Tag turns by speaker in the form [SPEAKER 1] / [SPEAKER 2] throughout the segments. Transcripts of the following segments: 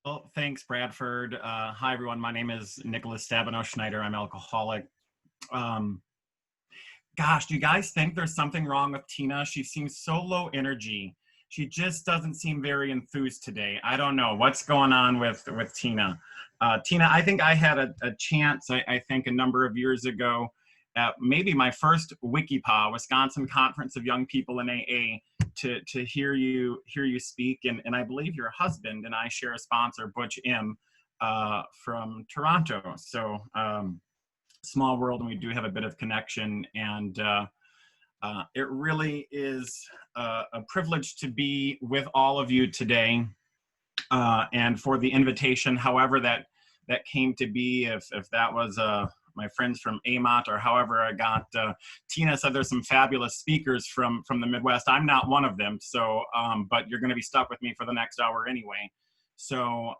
[SPEAKER 1] Well, thanks, Bradford. Hi, everyone. My name is Nicholas Stabenow Schneider. I'm alcoholic. Um, Gosh, do you guys think there's something wrong with Tina? She seems so low energy. She just doesn't seem very enthused today. I don't know what's going on with Tina. Tina, I think I had a chance, I think a number of years ago, at maybe my first WICIPA, Wisconsin Conference of Young People in AA, to hear you speak. And I believe your husband and I share a sponsor, Butch M, from Toronto. So small world, and we do have a bit of connection. And it really is a privilege to be with all of you today, and for the invitation, however that came to be. If that was my friends from AMOT, or however I got. Tina said there's some fabulous speakers from the Midwest. I'm not one of them, so but you're going to be stuck with me for the next hour anyway. So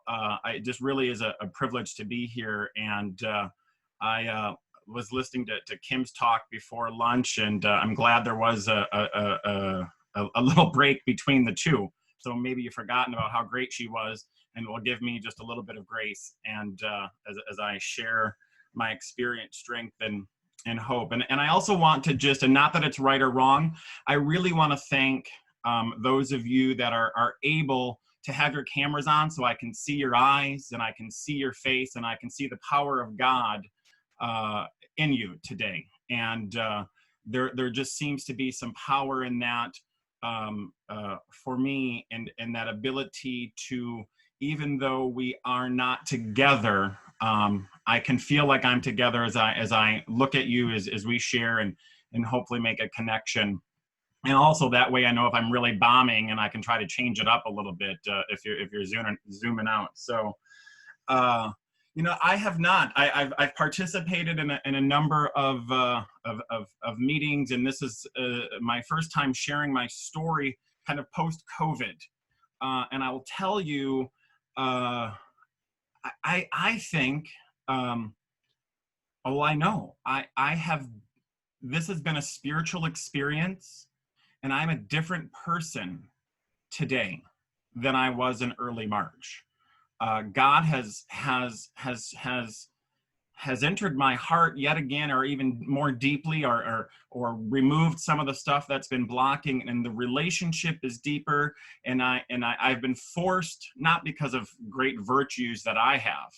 [SPEAKER 1] it just really is a privilege to be here. And I was listening to Kim's talk before lunch, and I'm glad there was a little break between the two. So maybe you've forgotten about how great she was, and will give me just a little bit of grace. And as I share my experience, strength, and hope. And I also want to just, and not that it's right or wrong, I really want to thank those of you that are able to have your cameras on, so I can see your eyes, and I can see your face, and I can see the power of God in you today. And there just seems to be some power in that for me, and that ability to, even though we are not together, I can feel like I'm together as I look at you, as we share and hopefully make a connection. And also that way I know if I'm really bombing, and I can try to change it up a little bit if you're zooming out. So I have not. I've participated in a number of meetings, and this is my first time sharing my story, kind of post-COVID. And I will tell you, I think, I know I have. This has been a spiritual experience, and I'm a different person today than I was in early March. God has entered my heart yet again, or even more deeply, or removed some of the stuff that's been blocking, and the relationship is deeper. And I've been forced, not because of great virtues that I have,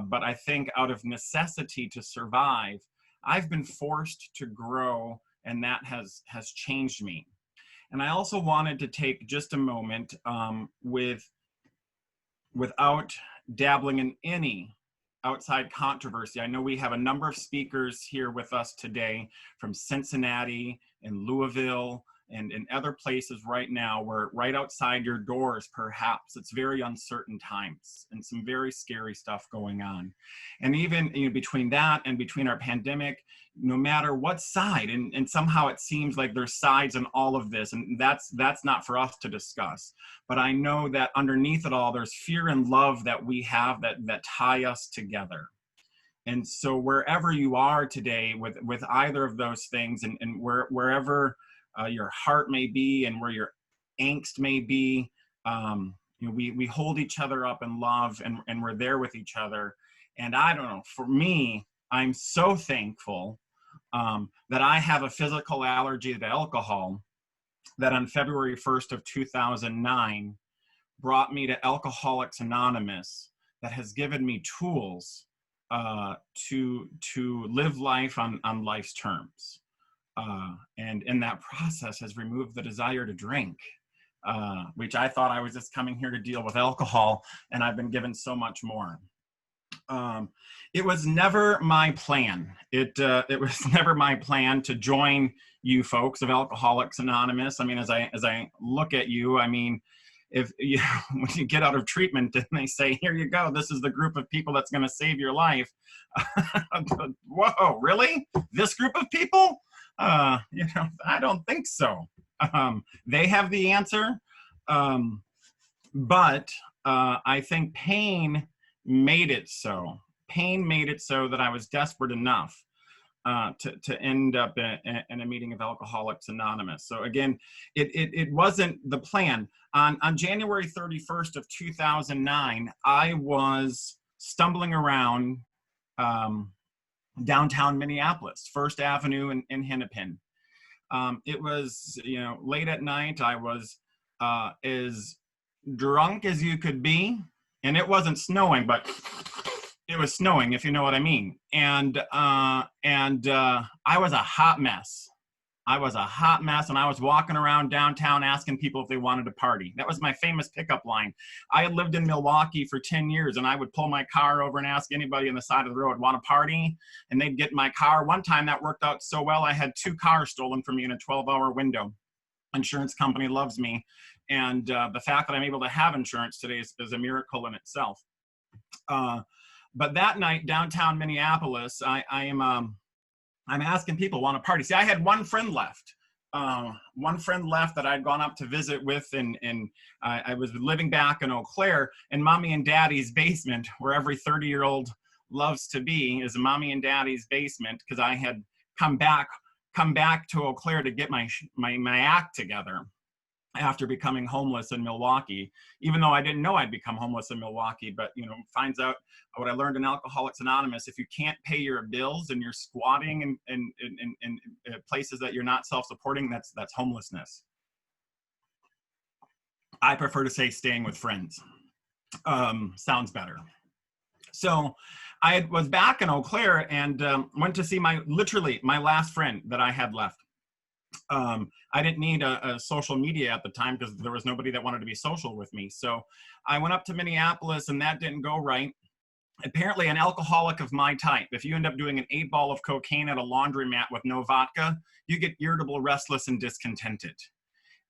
[SPEAKER 1] but I think out of necessity to survive, I've been forced to grow, and that has changed me. And I also wanted to take just a moment without dabbling in any outside controversy. I know we have a number of speakers here with us today from Cincinnati and Louisville and in other places right now, where right outside your doors, perhaps, it's very uncertain times and some very scary stuff going on. And even between that and between our pandemic, no matter what side, and somehow it seems like there's sides in all of this, and that's not for us to discuss. But I know that underneath it all, there's fear and love that we have that tie us together. And so wherever you are today with either of those things, and wherever your heart may be, and where your angst may be, we hold each other up in love, and we're there with each other. And I don't know, for me, I'm so thankful that I have a physical allergy to alcohol, that on February 1st of 2009 brought me to Alcoholics Anonymous, that has given me tools to live life on life's terms. And in that process has removed the desire to drink, which I thought I was just coming here to deal with alcohol, and I've been given so much more. It was never my plan. It was never my plan to join you folks of Alcoholics Anonymous. I mean, as I look at you, I mean, if you when you get out of treatment and they say, here you go, this is the group of people that's going to save your life. Whoa, really? This group of people? I don't think so. They have the answer. But I think pain made it so. Pain made it so that I was desperate enough to end up in a meeting of Alcoholics Anonymous. So again, it wasn't the plan. On January 31st of 2009, I was stumbling around downtown Minneapolis, First Avenue in Hennepin. It was, late at night. I was as drunk as you could be, and it wasn't snowing, but it was snowing, if you know what I mean. And I was a hot mess. I was a hot mess, and I was walking around downtown asking people if they wanted to party. That was my famous pickup line. I had lived in Milwaukee for 10 years, and I would pull my car over and ask anybody on the side of the road, want to party? And they'd get in my car. One time that worked out so well, I had 2 cars stolen from me in a 12-hour window. Insurance company loves me. And the fact that I'm able to have insurance today is a miracle in itself. But that night, downtown Minneapolis, I'm asking people want to party. See, I had one friend left. One friend left that I'd gone up to visit with, and I was living back in Eau Claire, and mommy and daddy's basement, where every 30-year-old loves to be, is mommy and daddy's basement, because I had come back to Eau Claire to get my act together after becoming homeless in Milwaukee, even though I didn't know I'd become homeless in Milwaukee. But, finds out what I learned in Alcoholics Anonymous: if you can't pay your bills and you're squatting in places that you're not self-supporting, that's homelessness. I prefer to say staying with friends. Sounds better. So I was back in Eau Claire and went to see my last friend that I had left. I didn't need a social media at the time because there was nobody that wanted to be social with me. So I went up to Minneapolis, and that didn't go right. Apparently, an alcoholic of my type, if you end up doing an 8-ball of cocaine at a laundromat with no vodka, you get irritable, restless, and discontented.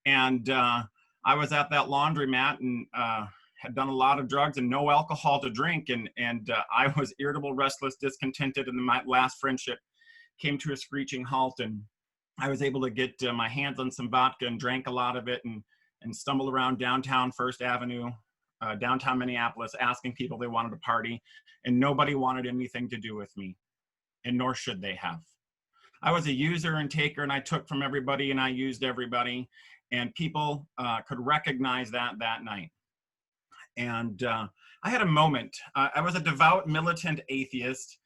[SPEAKER 1] And I was at that laundromat and had done a lot of drugs and no alcohol to drink. And I was irritable, restless, discontented. And then my last friendship came to a screeching halt, and I was able to get my hands on some vodka and drank a lot of it, and stumbled around downtown First Avenue, downtown Minneapolis, asking people if they wanted to party, and nobody wanted anything to do with me, and nor should they have. I was a user and taker, and I took from everybody and I used everybody, and people could recognize that night. And I had a moment. I was a devout, militant atheist.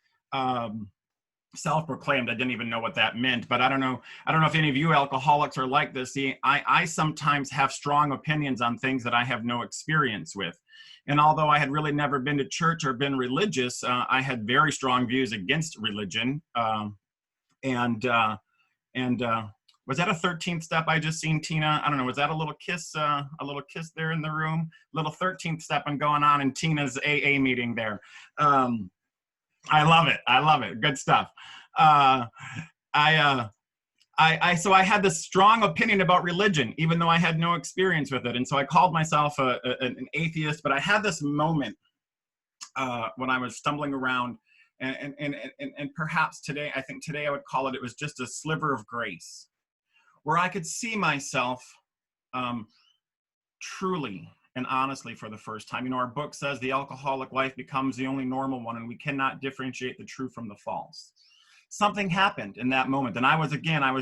[SPEAKER 1] Self-proclaimed. I didn't even know what that meant, but I don't know if any of you alcoholics are like this. See, I sometimes have strong opinions on things that I have no experience with. And although I had really never been to church or been religious, I had very strong views against religion. Was that a 13th step I just seen, Tina? I don't know. Was that a little kiss there in the room? Little 13th step going on in Tina's AA meeting there. I love it. Good stuff. So I had this strong opinion about religion, even though I had no experience with it. And so I called myself an atheist, but I had this moment when I was stumbling around, and perhaps today I would call it was just a sliver of grace, where I could see myself truly and honestly for the first time. Our book says the alcoholic life becomes the only normal one, and we cannot differentiate the true from the false. Something happened in that moment, and I was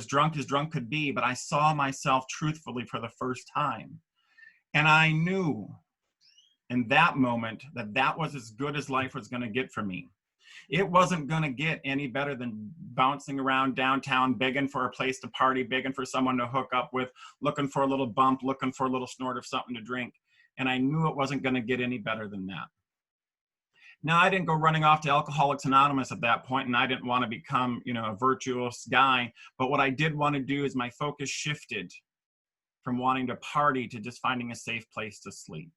[SPEAKER 1] drunk as drunk could be, but I saw myself truthfully for the first time. And I knew in that moment that was as good as life was going to get for me. It wasn't going to get any better than bouncing around downtown, begging for a place to party, begging for someone to hook up with, looking for a little bump, looking for a little snort of something to drink. And I knew it wasn't going to get any better than that. Now, I didn't go running off to Alcoholics Anonymous at that point, and I didn't want to become, a virtuous guy. But what I did want to do is my focus shifted from wanting to party to just finding a safe place to sleep.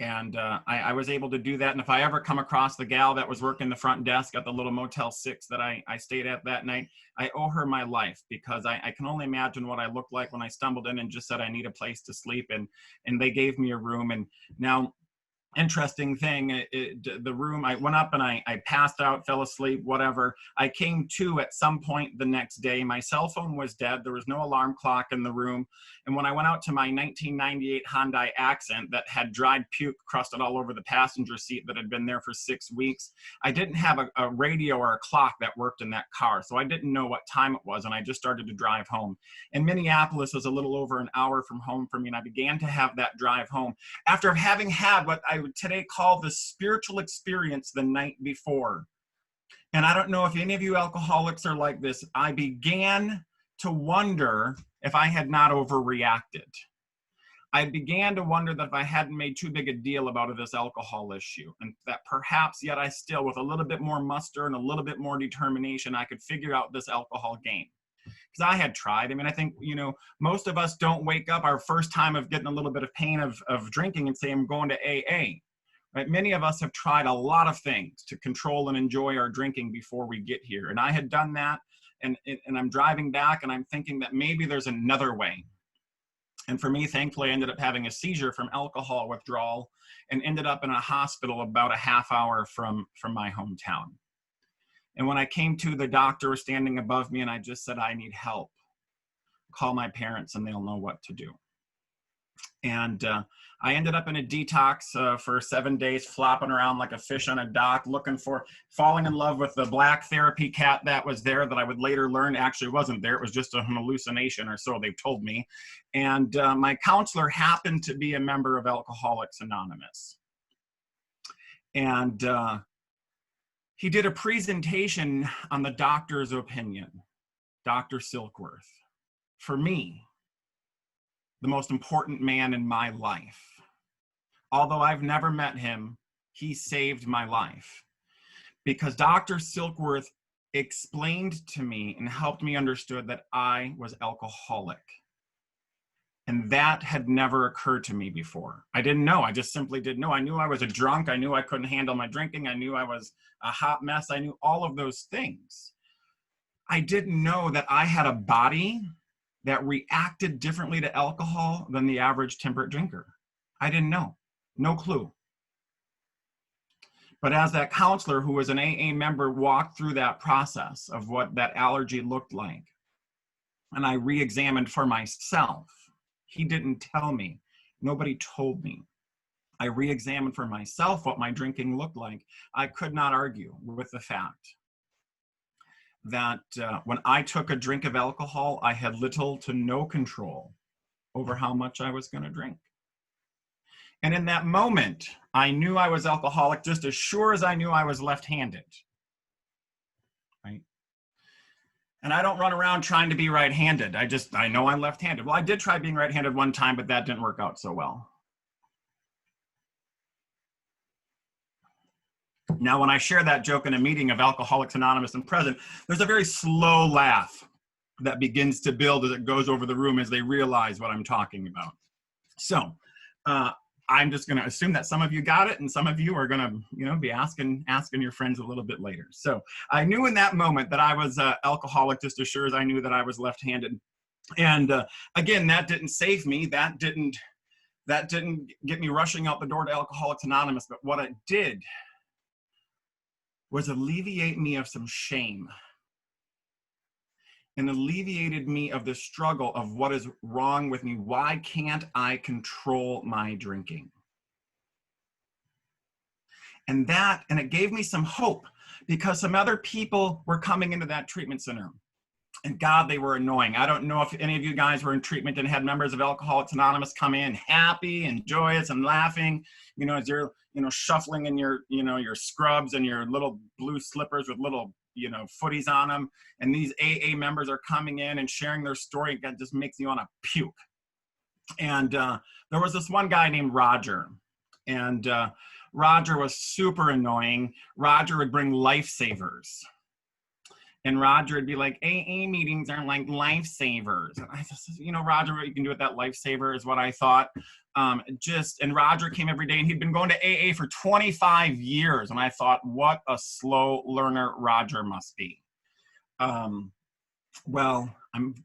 [SPEAKER 1] And I was able to do that. And if I ever come across the gal that was working the front desk at the little Motel 6 that I stayed at that night, I owe her my life, because I can only imagine what I looked like when I stumbled in and just said I need a place to sleep. And they gave me a room. And now interesting thing, the room, I went up and I passed out, fell asleep, whatever. I came to at some point the next day. My cell phone was dead. There was no alarm clock in the room. And when I went out to my 1998 Hyundai Accent that had dried puke crusted all over the passenger seat that had been there for 6 weeks, I didn't have a radio or a clock that worked in that car. So I didn't know what time it was. And I just started to drive home. And Minneapolis is a little over an hour from home for me. And I began to have that drive home after having had what I would today call the spiritual experience the night before. And I don't know if any of you alcoholics are like this. I began to wonder if I had not overreacted. I began to wonder that if I hadn't made too big a deal about this alcohol issue, and that perhaps yet I still, with a little bit more muster and a little bit more determination, I could figure out this alcohol game. Because I had tried. I mean, I think, you know, most of us don't wake up our first time of getting a little bit of pain of drinking and say, I'm going to AA. Right? Many of us have tried a lot of things to control and enjoy our drinking before we get here. And I had done that, and I'm driving back and I'm thinking that maybe there's another way. And for me, thankfully, I ended up having a seizure from alcohol withdrawal and ended up in a hospital about a half hour from my hometown. And when I came to, the doctor was standing above me and I just said, I need help. Call my parents and they'll know what to do. And I ended up in a detox for 7 days, flopping around like a fish on a dock, falling in love with the black therapy cat that was there that I would later learn actually wasn't there. It was just a hallucination, or so they've told me. And my counselor happened to be a member of Alcoholics Anonymous. And he did a presentation on the doctor's opinion, Dr. Silkworth. For me, the most important man in my life. Although I've never met him, he saved my life. Because Dr. Silkworth explained to me and helped me understand that I was alcoholic. And that had never occurred to me before. I didn't know. I just simply didn't know. I knew I was a drunk. I knew I couldn't handle my drinking. I knew I was a hot mess. I knew all of those things. I didn't know that I had a body that reacted differently to alcohol than the average temperate drinker. I didn't know. No clue. But as that counselor, who was an AA member, walked through that process of what that allergy looked like, and I re-examined for myself. He didn't tell me. Nobody told me. I re-examined for myself what my drinking looked like. I could not argue with the fact that when I took a drink of alcohol, I had little to no control over how much I was going to drink. And in that moment, I knew I was alcoholic just as sure as I knew I was left-handed. Right? And I don't run around trying to be right-handed. I know I'm left-handed. Well, I did try being right-handed one time, but that didn't work out so well. Now, when I share that joke in a meeting of Alcoholics Anonymous and present, there's a very slow laugh that begins to build as it goes over the room as they realize what I'm talking about. So I'm just going to assume that some of you got it and some of you are going to, be asking your friends a little bit later. So I knew in that moment that I was alcoholic just as sure as I knew that I was left-handed. And again, that didn't save me. That didn't get me rushing out the door to Alcoholics Anonymous. But what it did was alleviate me of some shame and alleviated me of the struggle of what is wrong with me. Why can't I control my drinking? And it gave me some hope because some other people were coming into that treatment center. And God, they were annoying. I don't know if any of you guys were in treatment and had members of Alcoholics Anonymous come in happy and joyous and laughing, as you're, shuffling in your, your scrubs and your little blue slippers with little, footies on them. And these AA members are coming in and sharing their story. That just makes you want to puke. And there was this one guy named Roger. And Roger was super annoying. Roger would bring lifesavers. And Roger would be like, AA meetings are like lifesavers. And I just, Roger, what you can do with that lifesaver is what I thought. And Roger came every day and he'd been going to AA for 25 years. And I thought, what a slow learner Roger must be. Well,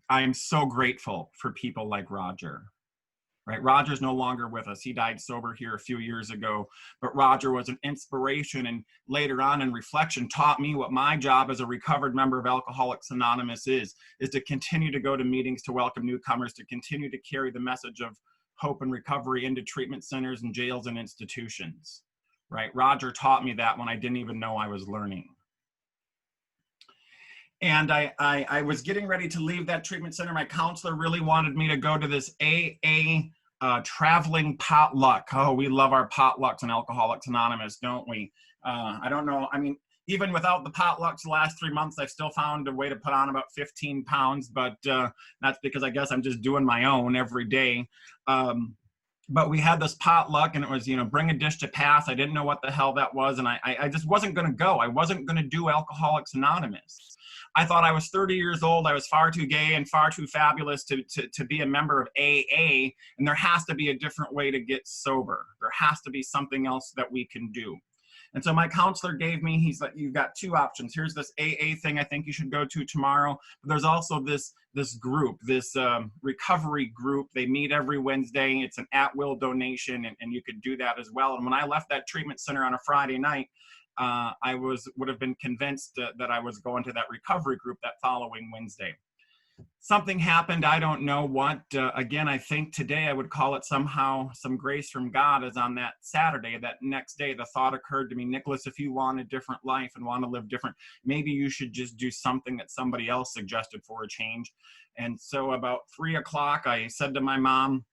[SPEAKER 1] I'm so grateful for people like Roger. right? Roger's no longer with us. He died sober here a few years ago, but Roger was an inspiration, and later on in reflection taught me what my job as a recovered member of Alcoholics Anonymous is to continue to go to meetings, to welcome newcomers, to continue to carry the message of hope and recovery into treatment centers and jails and institutions, right? Roger taught me that when I didn't even know I was learning. And I was getting ready to leave that treatment center. My counselor really wanted me to go to this AA traveling potluck. Oh, we love our potlucks in Alcoholics Anonymous, don't we? I don't know. I mean, even without the potlucks the last 3 months, I've still found a way to put on about 15 pounds, but that's because I guess I'm just doing my own every day. But we had this potluck, and it was, bring a dish to pass. I didn't know what the hell that was, and I just wasn't going to go. I wasn't going to do Alcoholics Anonymous. I thought I was 30 years old. I was far too gay and far too fabulous to be a member of AA, and there has to be a different way to get sober. There has to be something else that we can do. And so my counselor gave me, he's like, you've got two options. Here's this AA thing I think you should go to tomorrow. But there's also this group, this recovery group. They meet every Wednesday. It's an at-will donation, and you could do that as well. And when I left that treatment center on a Friday night, I would have been convinced that I was going to that recovery group that following Wednesday. Something happened, I don't know what. Again, I think today I would call it somehow some grace from God, as on that Saturday, that next day, the thought occurred to me, Nicholas, if you want a different life and want to live different, maybe you should just do something that somebody else suggested for a change. And so about 3 o'clock, I said to my mom,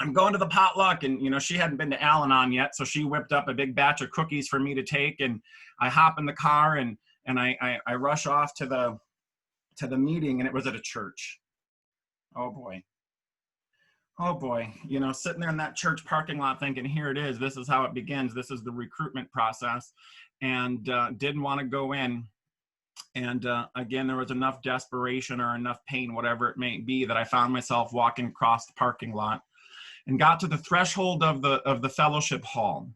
[SPEAKER 1] I'm going to the potluck. And, she hadn't been to Al-Anon yet. So she whipped up a big batch of cookies for me to take. And I hop in the car and I rush off to the meeting, and it was at a church. Oh boy. Sitting there in that church parking lot thinking, here it is. This is how it begins. This is the recruitment process. And didn't want to go in. And again, there was enough desperation or enough pain, whatever it may be, that I found myself walking across the parking lot and got to the threshold of the fellowship hall.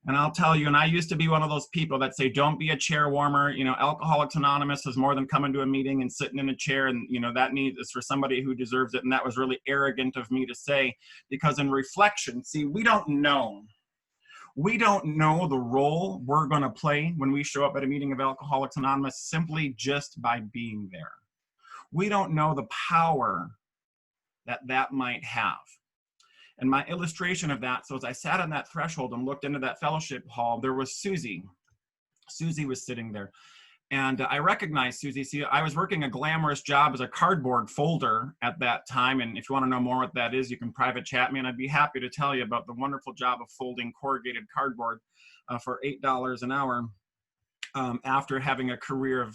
[SPEAKER 1] And I'll tell you, and I used to be one of those people that say, don't be a chair warmer. Alcoholics Anonymous is more than coming to a meeting and sitting in a chair, and that need is for somebody who deserves it. And that was really arrogant of me to say, because in reflection, see, we don't know the role we're going to play when we show up at a meeting of Alcoholics Anonymous simply just by being there. We don't know the power that might have. And my illustration of that, so as I sat on that threshold and looked into that fellowship hall, there was Susie. Susie was sitting there. And I recognized Susie. See, I was working a glamorous job as a cardboard folder at that time. And if you want to know more what that is, you can private chat me, and I'd be happy to tell you about the wonderful job of folding corrugated cardboard for $8 an hour. After having a career of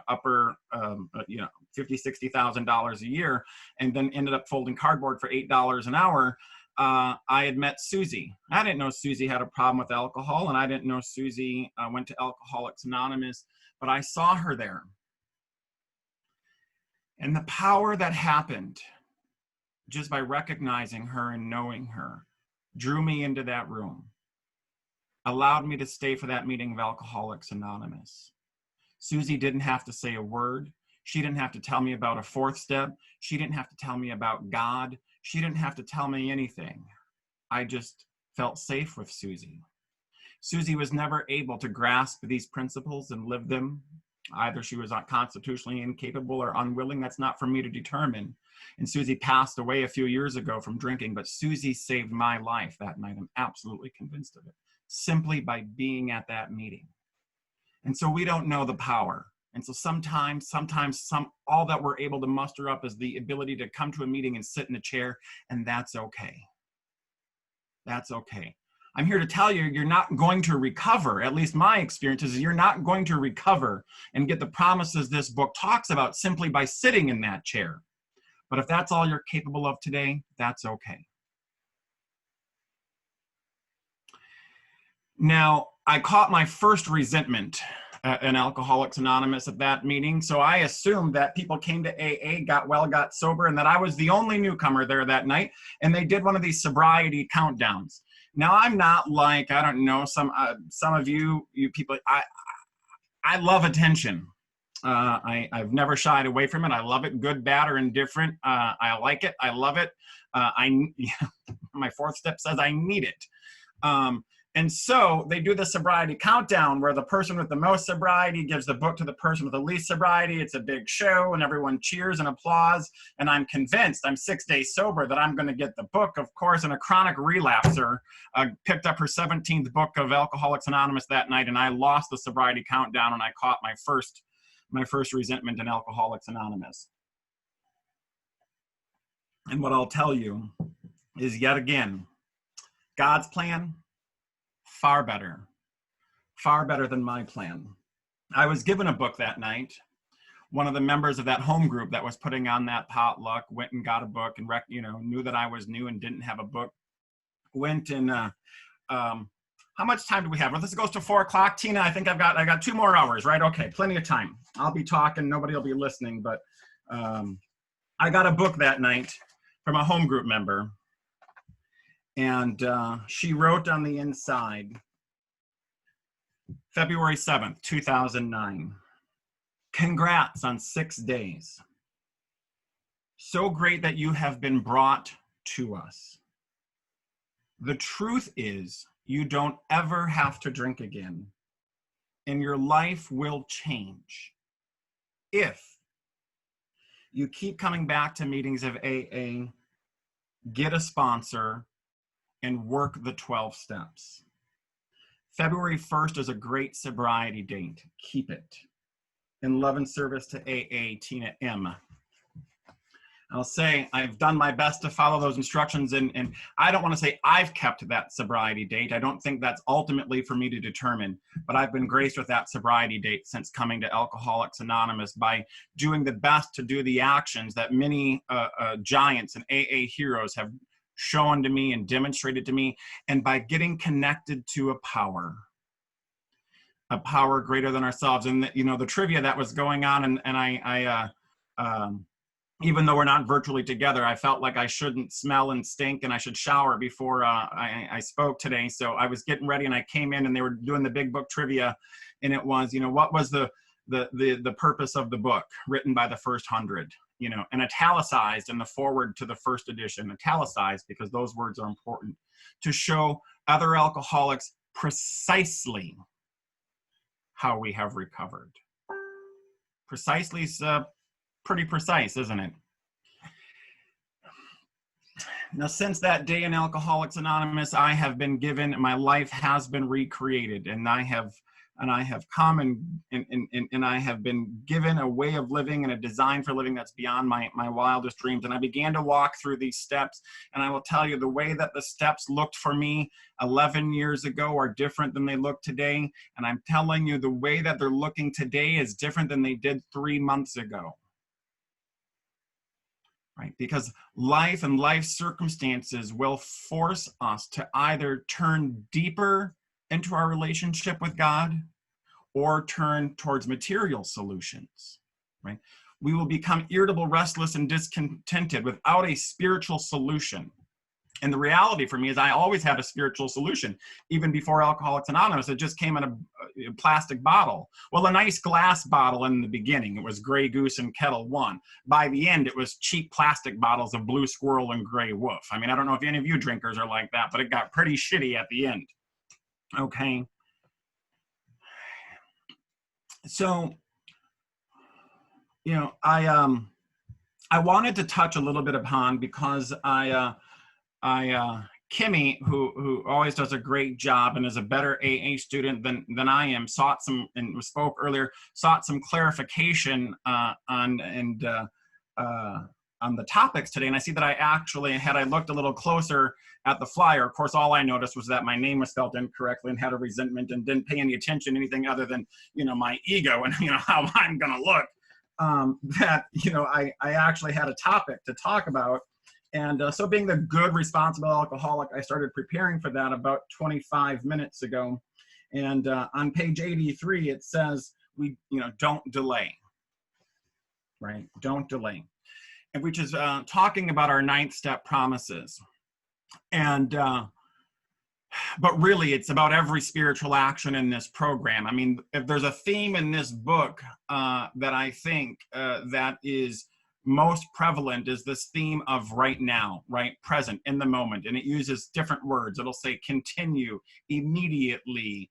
[SPEAKER 1] upper $50,000-$60,000 a year, and then ended up folding cardboard for $8 an hour, I had met Susie. I didn't know Susie had a problem with alcohol, and I didn't know Susie went to Alcoholics Anonymous, but I saw her there. And the power that happened just by recognizing her and knowing her drew me into that room, allowed me to stay for that meeting of Alcoholics Anonymous. Susie didn't have to say a word. She didn't have to tell me about a fourth step. She didn't have to tell me about God. She didn't have to tell me anything. I just felt safe with Susie. Susie was never able to grasp these principles and live them. Either she was not constitutionally incapable or unwilling. That's not for me to determine. And Susie passed away a few years ago from drinking, but Susie saved my life that night. I'm absolutely convinced of it, simply by being at that meeting. And so we don't know the power. And so sometimes all that we're able to muster up is the ability to come to a meeting and sit in a chair, and that's okay. That's okay. I'm here to tell you, you're not going to recover. At least my experience is you're not going to recover and get the promises this book talks about simply by sitting in that chair. But if that's all you're capable of today, that's okay. Now, I caught my first resentment in Alcoholics Anonymous at that meeting. So I assumed that people came to AA, got well, got sober, and that I was the only newcomer there that night. And they did one of these sobriety countdowns. Now, I'm not like, I don't know, some of you people, I love attention. I've never shied away from it. I love it, good, bad, or indifferent. I like it. I love it. My fourth step says I need it. And so they do the sobriety countdown where the person with the most sobriety gives the book to the person with the least sobriety. It's a big show and everyone cheers and applauds. And I'm convinced, I'm 6 days sober, that I'm going to get the book. Of course, and a chronic relapser picked up her 17th book of Alcoholics Anonymous that night, and I lost the sobriety countdown, and I caught my first resentment in Alcoholics Anonymous. And what I'll tell you is, yet again, God's plan, far better than my plan. I was given a book that night. One of the members of that home group that was putting on that potluck went and got a book and knew that I was new and didn't have a book. Went and how much time do we have? Well, this goes to 4 o'clock. Tina, I think I got 2 more hours, right? Okay, plenty of time. I'll be talking, nobody will be listening, but I got a book that night from a home group member. And she wrote on the inside, February 7th, 2009, congrats on 6 days. So great that you have been brought to us. The truth is, you don't ever have to drink again, and your life will change if you keep coming back to meetings of AA, get a sponsor, and work the 12 steps. February 1st is a great sobriety date. Keep it. In love and service to AA, Tina M. I'll say I've done my best to follow those instructions, and I don't want to say I've kept that sobriety date. I don't think that's ultimately for me to determine, but I've been graced with that sobriety date since coming to Alcoholics Anonymous by doing the best to do the actions that many giants and AA heroes have shown to me and demonstrated to me, and by getting connected to a power greater than ourselves. And the trivia that was going on, and I even though we're not virtually together, I felt like I shouldn't smell and stink and I should shower before I spoke today. So I was getting ready and I came in and they were doing the big book trivia, and it was, what was the purpose of the book written by the first 100, and italicized in the foreword to the first edition, italicized because those words are important, to show other alcoholics precisely how we have recovered. Precisely is pretty precise, isn't it? Now, since that day in Alcoholics Anonymous, I have been given, my life has been recreated, and I have come and I have been given a way of living and a design for living that's beyond my wildest dreams. And I began to walk through these steps, and I will tell you, the way that the steps looked for me 11 years ago are different than they look today. And I'm telling you, the way that they're looking today is different than they did 3 months ago. Right? Because life and life circumstances will force us to either turn deeper into our relationship with God or turn towards material solutions, right? We will become irritable, restless, and discontented without a spiritual solution. And the reality for me is I always had a spiritual solution. Even before Alcoholics Anonymous, it just came in a plastic bottle. Well, a nice glass bottle in the beginning. It was Grey Goose and Kettle One. By the end, it was cheap plastic bottles of Blue Squirrel and Grey Wolf. I mean, I don't know if any of you drinkers are like that, but it got pretty shitty at the end. Okay. So, I wanted to touch a little bit upon, because Kimmy, who always does a great job and is a better AA student than I am, sought some clarification on the topics today. And I see that I actually, had I looked a little closer at the flyer, of course, all I noticed was that my name was spelled incorrectly and had a resentment, and didn't pay any attention to anything other than, my ego and, how I'm going to look. I actually had a topic to talk about. And so being the good, responsible alcoholic, I started preparing for that about 25 minutes ago. And on page 83, it says, don't delay, right? Don't delay. And which is talking about our 9th step promises. And but really, it's about every spiritual action in this program. I mean, if there's a theme in this book that I think that is most prevalent, is this theme of right now, right, present, in the moment. And it uses different words. It'll say continue, immediately,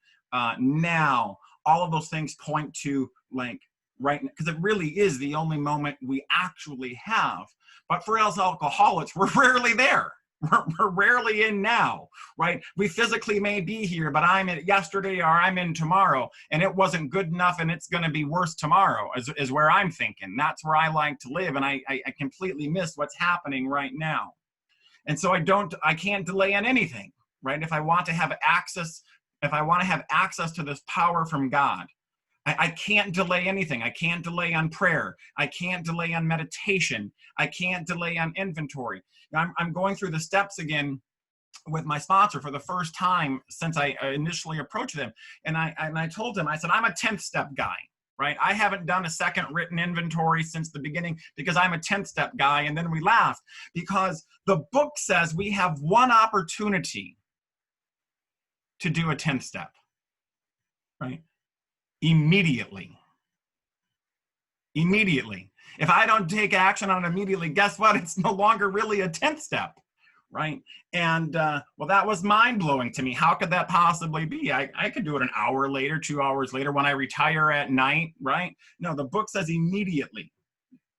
[SPEAKER 1] now. All of those things point to like right, because it really is the only moment we actually have. But for us alcoholics, we're rarely there. We're rarely in now, right? We physically may be here, but I'm in yesterday or I'm in tomorrow, and it wasn't good enough, and it's going to be worse tomorrow, is where I'm thinking. That's where I like to live, and I completely miss what's happening right now. And so I can't delay on anything, right? If I want to have access to this power from God, I can't delay anything. I can't delay on prayer. I can't delay on meditation. I can't delay on inventory. I'm going through the steps again with my sponsor for the first time since I initially approached them. And I told him, I said, I'm a 10th step guy, right? I haven't done a second written inventory since the beginning because I'm a 10th step guy. And then we laughed because the book says we have one opportunity to do a 10th step, right? Immediately. If I don't take action on it immediately, guess what? It's no longer really a 10th step, right? And well, that was mind-blowing to me. How could that possibly be? I could do it an hour later, 2 hours later when I retire at night, right? No, the book says immediately.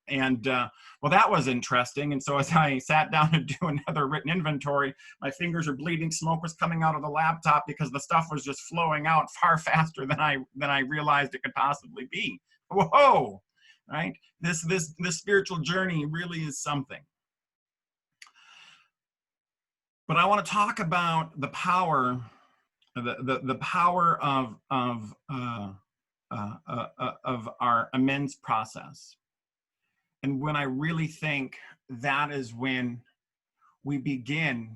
[SPEAKER 1] And well, that was interesting. And so as I sat down to do another written inventory, my fingers were bleeding. Smoke was coming out of the laptop because the stuff was just flowing out far faster than I realized it could possibly be. Whoa, right? This spiritual journey really is something. But I want to talk about the power, the power of our amends process. And when I really think that is when we begin,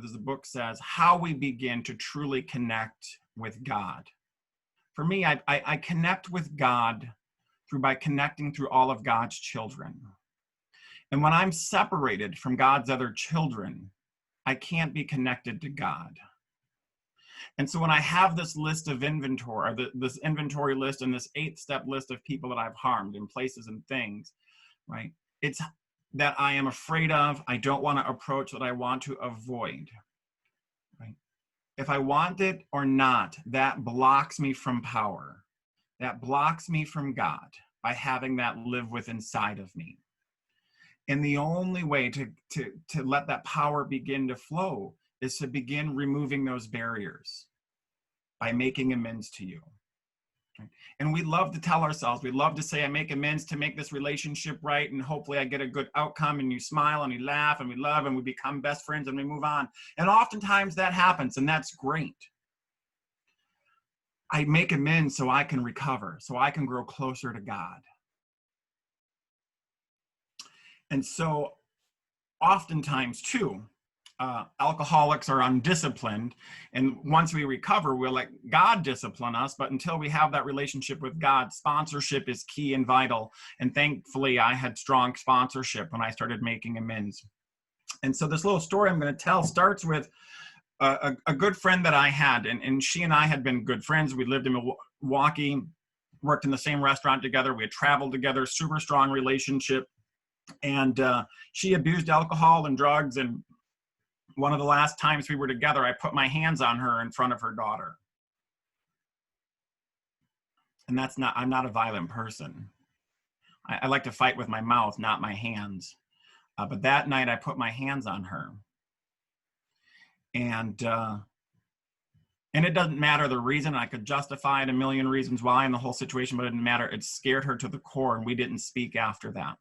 [SPEAKER 1] as the book says, how we begin to truly connect with God. For me, I connect with God by connecting through all of God's children. And when I'm separated from God's other children, I can't be connected to God. And so when I have this list of inventory, or this inventory list and this 8-step list of people that I've harmed in places and things, right? It's that I am afraid of, I don't want to approach, that I want to avoid, right? If I want it or not, that blocks me from power. That blocks me from God by having that live within inside of me. And the only way to let that power begin to flow is to begin removing those barriers by making amends to you. And we love to tell ourselves, we love to say, I make amends to make this relationship right, and hopefully I get a good outcome, and you smile and we laugh and we love and we become best friends and we move on. And oftentimes that happens, and that's great. I make amends so I can recover, so I can grow closer to God. And so oftentimes too, alcoholics are undisciplined, and once we recover, we'll let God discipline us. But until we have that relationship with God, sponsorship is key and vital. And thankfully, I had strong sponsorship when I started making amends. And so this little story I'm going to tell starts with a good friend that I had, and she and I had been good friends. We lived in Milwaukee, worked in the same restaurant together. We had traveled together, super strong relationship. And she abused alcohol and drugs, and one of the last times we were together, I put my hands on her in front of her daughter. And I'm not a violent person. I like to fight with my mouth, not my hands. But that night I put my hands on her. And it doesn't matter the reason. I could justify it a million reasons why in the whole situation, but it didn't matter. It scared her to the core, and we didn't speak after that.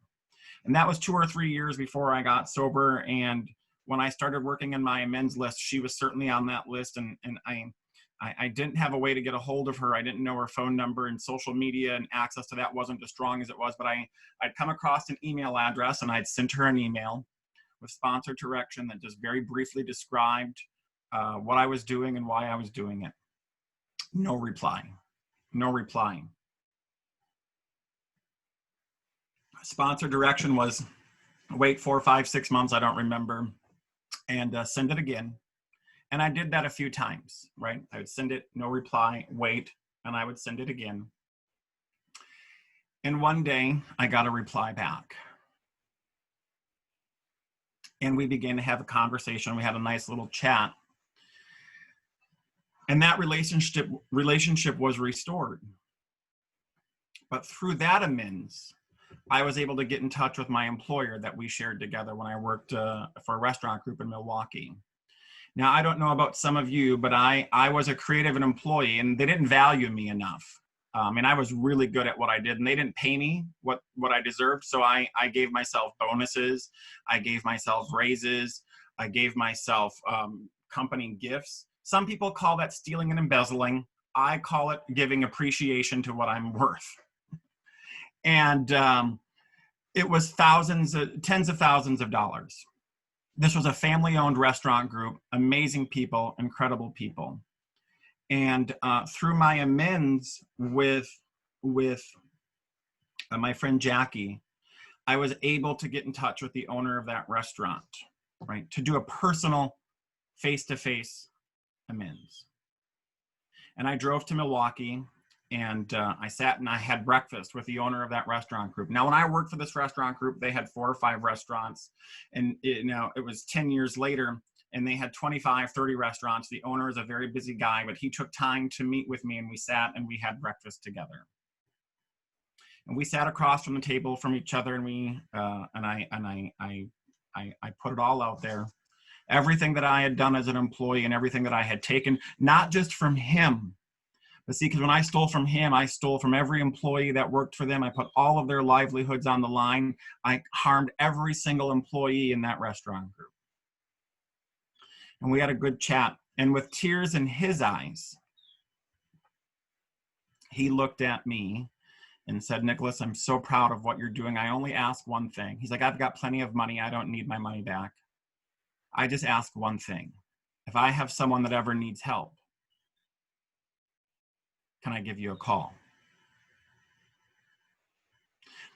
[SPEAKER 1] And that was 2 or 3 years before I got sober. And when I started working in my amends list, she was certainly on that list. And I didn't have a way to get a hold of her. I didn't know her phone number, and social media and access to that wasn't as strong as it was. But I'd come across an email address, and I'd sent her an email with sponsored direction that just very briefly described what I was doing and why I was doing it. No reply. No replying. Sponsor direction was wait 4, 5, 6 months, I don't remember, and send it again. And I did that a few times, right? I would send it, no reply, wait, and I would send it again. And one day I got a reply back. And we began to have a conversation. We had a nice little chat. And that relationship was restored. But through that amends, I was able to get in touch with my employer that we shared together when I worked for a restaurant group in Milwaukee. Now, I don't know about some of you, but I was a creative and employee, and they didn't value me enough. And I was really good at what I did, and they didn't pay me what I deserved. So I gave myself bonuses. I gave myself raises. I gave myself company gifts. Some people call that stealing and embezzling. I call it giving appreciation to what I'm worth. And it was tens of thousands of dollars. This was a family-owned restaurant group, amazing people, incredible people. And through my amends with my friend Jackie, I was able to get in touch with the owner of that restaurant, right, to do a personal face-to-face amends. And I drove to Milwaukee, and I sat and I had breakfast with the owner of that restaurant group. Now, when I worked for this restaurant group, they had 4 or 5 restaurants, and it was 10 years later, and they had 25, 30 restaurants. The owner is a very busy guy, but he took time to meet with me, and we sat and we had breakfast together. And we sat across from the table from each other, and I put it all out there. Everything that I had done as an employee and everything that I had taken, not just from him, but see, because when I stole from him, I stole from every employee that worked for them. I put all of their livelihoods on the line. I harmed every single employee in that restaurant group. And we had a good chat. And with tears in his eyes, he looked at me and said, "Nicholas, I'm so proud of what you're doing. I only ask one thing." He's like, "I've got plenty of money. I don't need my money back. I just ask one thing. If I have someone that ever needs help, can I give you a call?"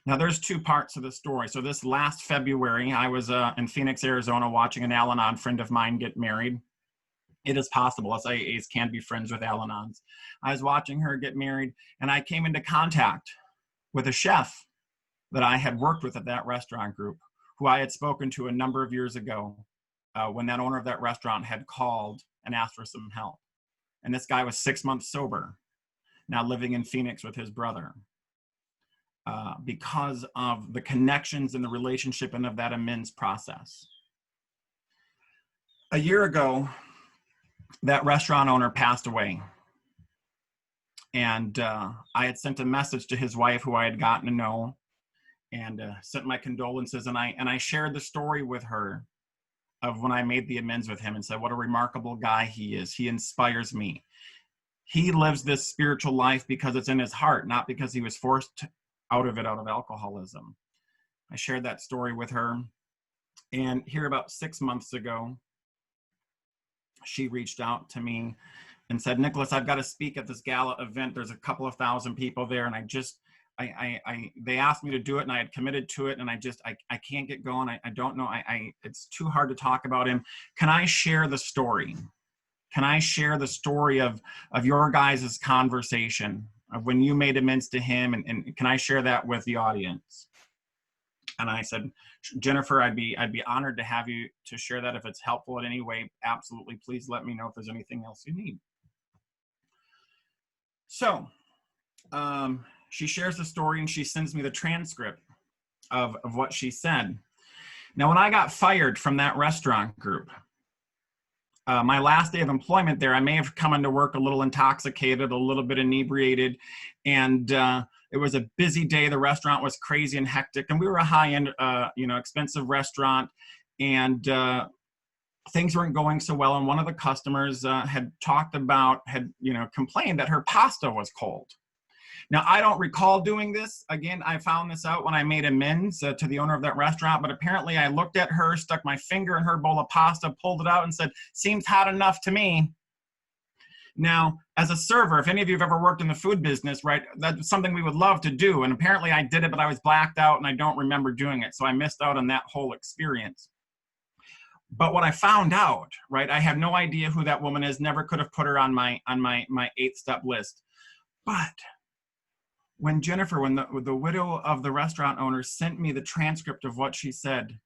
[SPEAKER 1] Now, there's 2 parts of the story. So this last February, I was in Phoenix, Arizona, watching an Al-Anon friend of mine get married. It is possible. SIAs can be friends with Al-Anons. I was watching her get married, and I came into contact with a chef that I had worked with at that restaurant group, who I had spoken to a number of years ago when that owner of that restaurant had called and asked for some help. And this guy was 6 months sober, now living in Phoenix with his brother, because of the connections and the relationship and of that amends process. A year ago, that restaurant owner passed away. And I had sent a message to his wife, who I had gotten to know, and sent my condolences. And I shared the story with her of when I made the amends with him, and said what a remarkable guy he is. He inspires me. He lives this spiritual life because it's in his heart, not because he was forced out of alcoholism. I shared that story with her. And here about 6 months ago, she reached out to me and said, "Nicholas, I've got to speak at this gala event. There's a couple of thousand people there, and they asked me to do it, and I had committed to it, and I can't get going. I don't know. It's too hard to talk about him. Can I share the story? Can I share the story of your guys' conversation of when you made amends to him, and can I share that with the audience?" And I said, "Jennifer, I'd be honored to have you to share that. If it's helpful in any way, absolutely. Please let me know if there's anything else you need." So she shares the story, and she sends me the transcript of what she said. Now, when I got fired from that restaurant group, my last day of employment there, I may have come into work a little intoxicated, a little bit inebriated, and it was a busy day. The restaurant was crazy and hectic, and we were a high-end, expensive restaurant, and things weren't going so well. And one of the customers had complained that her pasta was cold. Now, I don't recall doing this. Again, I found this out when I made amends to the owner of that restaurant, but apparently I looked at her, stuck my finger in her bowl of pasta, pulled it out, and said, "Seems hot enough to me." Now, as a server, if any of you have ever worked in the food business, right, that's something we would love to do. And apparently I did it, but I was blacked out and I don't remember doing it. So I missed out on that whole experience. But when I found out, right, I have no idea who that woman is, never could have put her on my 8-step list. But when Jennifer, when the widow of the restaurant owner sent me the transcript of what she said,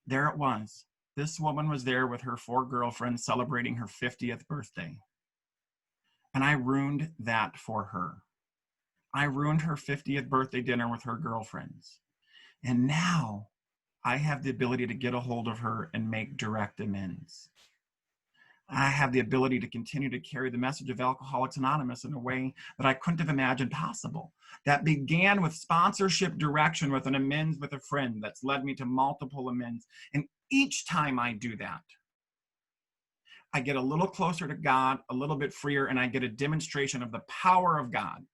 [SPEAKER 1] there it was. This woman was there with her 4 girlfriends celebrating her 50th birthday. And I ruined that for her. I ruined her 50th birthday dinner with her girlfriends. And now I have the ability to get a hold of her and make direct amends. I have the ability to continue to carry the message of Alcoholics Anonymous in a way that I couldn't have imagined possible. That began with sponsorship direction with an amends with a friend that's led me to multiple amends. And each time I do that, I get a little closer to God, a little bit freer, and I get a demonstration of the power of God.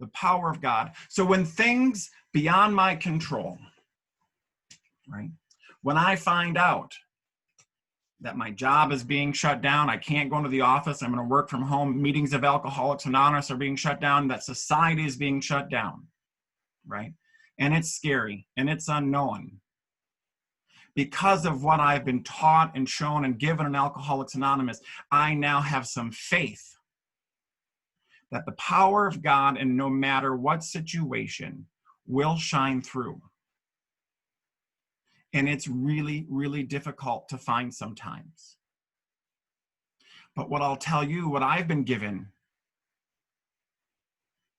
[SPEAKER 1] The power of God. So when things beyond my control, right? When I find out that my job is being shut down, I can't go into the office, I'm going to work from home, meetings of Alcoholics Anonymous are being shut down, that society is being shut down, right? And it's scary and it's unknown. Because of what I've been taught and shown and given in Alcoholics Anonymous, I now have some faith that the power of God, in no matter what situation, will shine through. And it's really, really difficult to find sometimes. But what I'll tell you, what I've been given,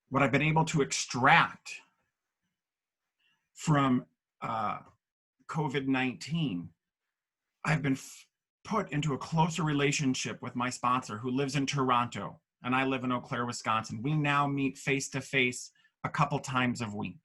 [SPEAKER 1] what I've been able to extract from COVID-19, I've been put into a closer relationship with my sponsor who lives in Toronto, and I live in Eau Claire, Wisconsin. We now meet face-to-face a couple times a week.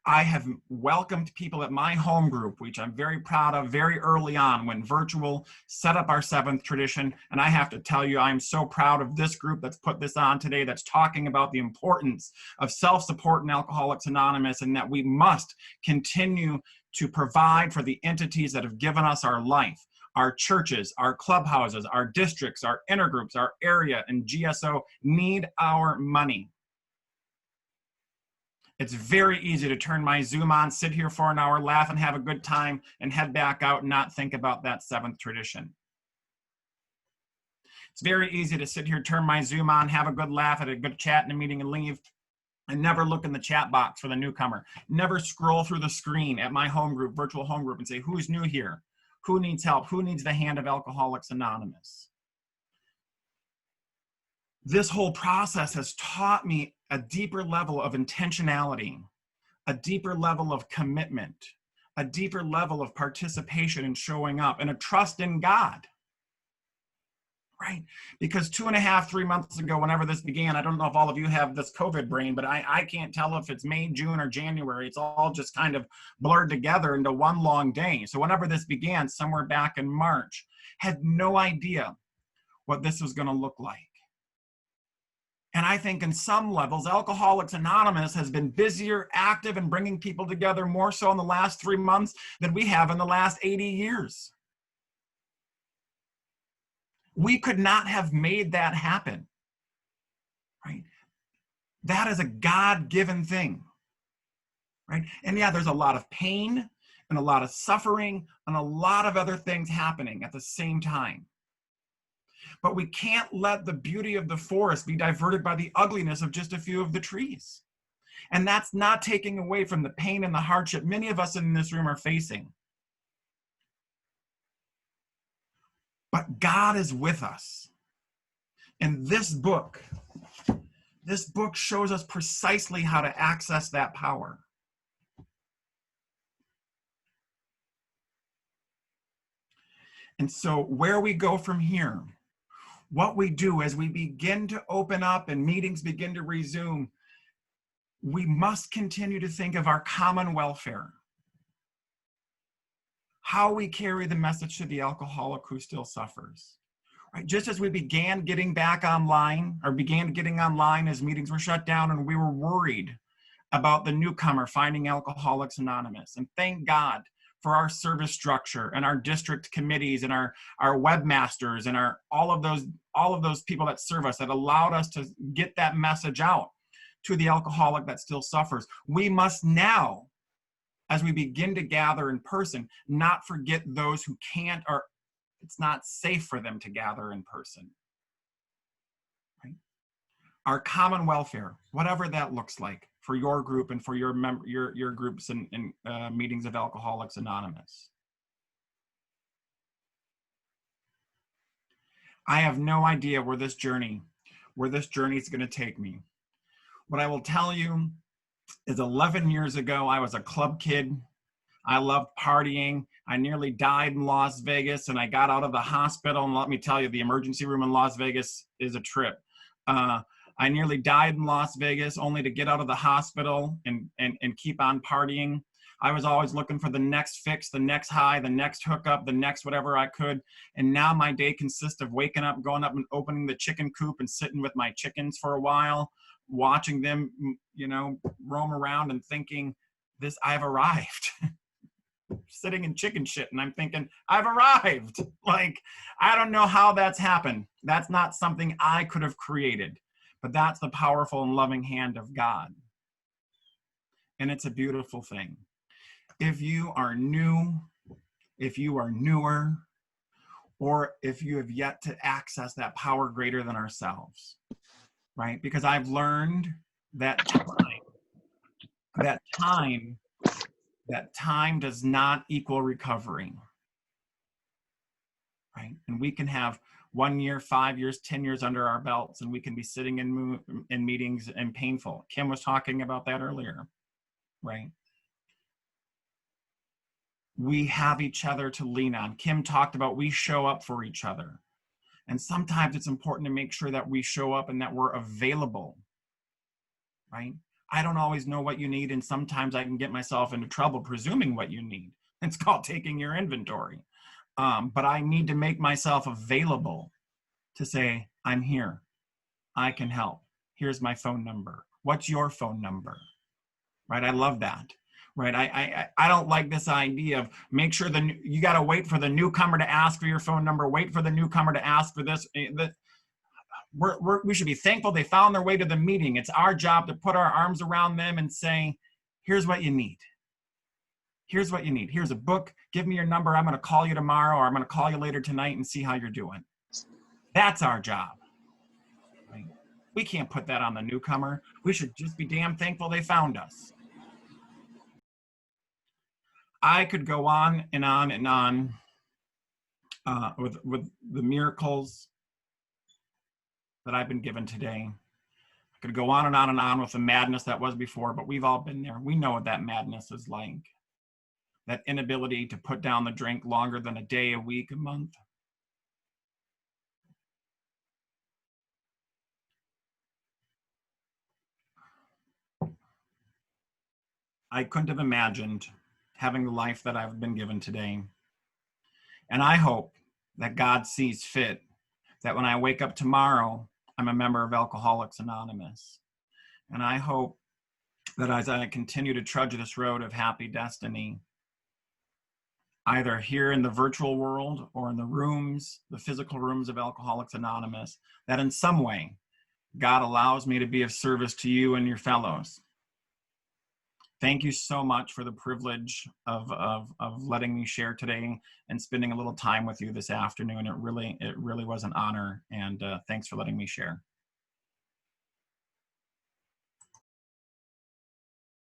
[SPEAKER 1] I have welcomed people at my home group, which I'm very proud of, very early on when virtual set up our 7th tradition. And I have to tell you, I'm so proud of this group that's put this on today, that's talking about the importance of self-support in Alcoholics Anonymous, and that we must continue to provide for the entities that have given us our life. Our churches, our clubhouses, our districts, our intergroups, our area, and GSO need our money. It's very easy to turn my Zoom on, sit here for an hour, laugh and have a good time, and head back out and not think about that 7th tradition. It's very easy to sit here, turn my Zoom on, have a good laugh, at a good chat in a meeting and leave, and never look in the chat box for the newcomer. Never scroll through the screen at my home group, virtual home group, and say, who's new here? Who needs help? Who needs the hand of Alcoholics Anonymous? This whole process has taught me a deeper level of intentionality, a deeper level of commitment, a deeper level of participation and showing up, and a trust in God, right? Because 2.5, 3 months ago, whenever this began, I don't know if all of you have this COVID brain, but I can't tell if it's May, June, or January. It's all just kind of blurred together into one long day. So whenever this began, somewhere back in March, had no idea what this was going to look like. And I think in some levels, Alcoholics Anonymous has been busier, active, and bringing people together more so in the last 3 months than we have in the last 80 years. We could not have made that happen, right? That is a God-given thing, right? And yeah, there's a lot of pain and a lot of suffering and a lot of other things happening at the same time. But we can't let the beauty of the forest be diverted by the ugliness of just a few of the trees. And that's not taking away from the pain and the hardship many of us in this room are facing. But God is with us. And this book shows us precisely how to access that power. And so where we go from here, what we do as we begin to open up and meetings begin to resume, we must continue to think of our common welfare. How we carry the message to the alcoholic who still suffers. Right? Just as we began getting back online, or began getting online as meetings were shut down and we were worried about the newcomer finding Alcoholics Anonymous. And thank God for our service structure and our district committees and our webmasters and all of those people that serve us that allowed us to get that message out to the alcoholic that still suffers. We must now as we begin to gather in person, not forget those who can't, or it's not safe for them to gather in person. Right? Our common welfare, whatever that looks like for your group and for your groups and meetings of Alcoholics Anonymous. I have no idea where this journey is going to take me. What I will tell you is 11 years ago, I was a club kid. I loved partying. I nearly died in Las Vegas, and I got out of the hospital. And let me tell you, the emergency room in Las Vegas is a trip. I nearly died in Las Vegas only to get out of the hospital and keep on partying. I was always looking for the next fix, the next high, the next hookup, the next whatever I could. And now my day consists of waking up, going up and opening the chicken coop and sitting with my chickens for a while, watching them, roam around and thinking, I've arrived. Sitting in chicken shit, and I'm thinking, I've arrived. Like, I don't know how that's happened. That's not something I could have created, but that's the powerful and loving hand of God. And it's a beautiful thing. If you are new, if you are newer, or if you have yet to access that power greater than ourselves, right? Because I've learned that time does not equal recovery, right? And we can have 1 year, 5 years, 10 years under our belts, and we can be sitting in meetings and painful. Kim was talking about that earlier, right? We have each other to lean on. Kim talked about we show up for each other. And sometimes it's important to make sure that we show up and that we're available, right? I don't always know what you need, and sometimes I can get myself into trouble presuming what you need. It's called taking your inventory. But I need to make myself available to say, I'm here. I can help. Here's my phone number. What's your phone number? Right? I love that. Right? I don't like this idea of make sure you got to wait for the newcomer to ask for your phone number. Wait for the newcomer to ask for this. We should be thankful they found their way to the meeting. It's our job to put our arms around them and say, here's what you need. Here's what you need. Here's a book. Give me your number. I'm going to call you tomorrow, or I'm going to call you later tonight and see how you're doing. That's our job. Right? We can't put that on the newcomer. We should just be damn thankful they found us. I could go on and on and on with the miracles that I've been given today. I could go on and on and on with the madness that was before, but we've all been there. We know what that madness is like. That inability to put down the drink longer than a day, a week, a month. I couldn't have imagined having the life that I've been given today. And I hope that God sees fit that when I wake up tomorrow, I'm a member of Alcoholics Anonymous. And I hope that as I continue to trudge this road of happy destiny, either here in the virtual world or in the physical rooms of Alcoholics Anonymous, that in some way, God allows me to be of service to you and your fellows. Thank you so much for the privilege of letting me share today and spending a little time with you this afternoon. It really was an honor, and thanks for letting me share.